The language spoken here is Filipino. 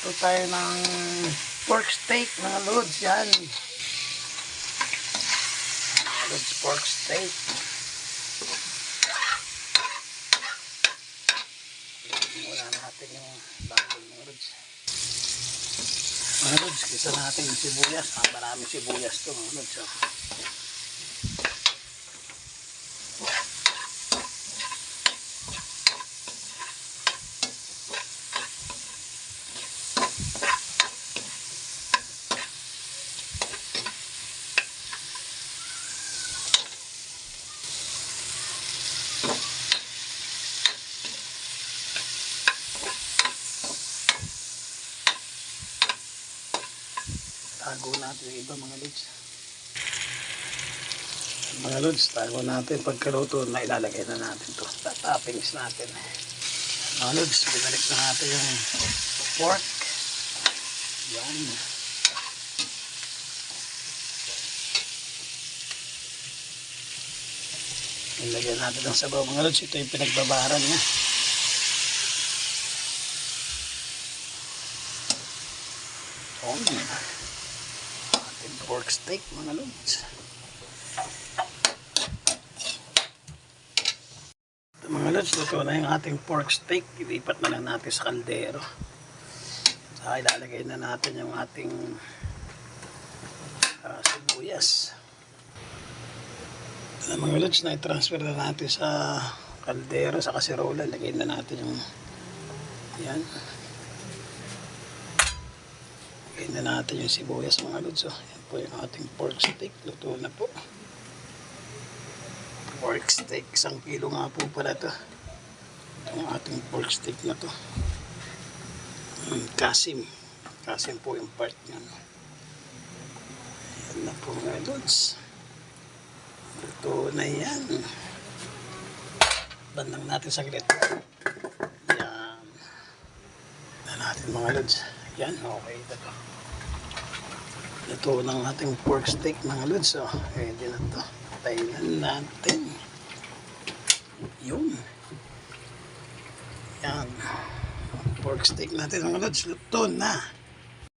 Ito tayo ng pork steak mga lods. Yan. Mga lods, pork steak. Wala natin yung bagoy mga lods. Mga lods, kisa natin yung sibuyas. Maraming sibuyas ito mga lods. Tago natin yung iba mga lods. Mga lods, tago natin. Pagkaluto na ilalagay na natin ito. Toppings natin. Mga lods, binalik na natin yung pork. Yan. Ilagyan natin ang sabaw mga lods. Ito yung pinagbabaran niya. Ating pork steak mga lods. Ito mga lods, luto na yung ating pork steak. Ilipat na lang natin sa kaldero. Saka ilalagay na natin yung ating sibuyas. Ito mga lods, na i-transfer na natin sa kaldero, sa kasirola. Lagay na natin yung yan. Lagay na natin yung sibuyas mga lods. Yan po yung ating pork steak. Luto na po. Pork steak. 1 kilo nga po pala ito. Ito yung ating pork steak na to. Kasim. Kasim po yung part nyo. Yan na po mga lods. Luto na yan. Bandang natin saglit. Yan. Na natin mga lods. Yan. Okay ito to. Luto ng ating pork steak mga lods. Ready na to. Patayin natin. Yun. Yan. Pork steak natin mga lods. Luto na.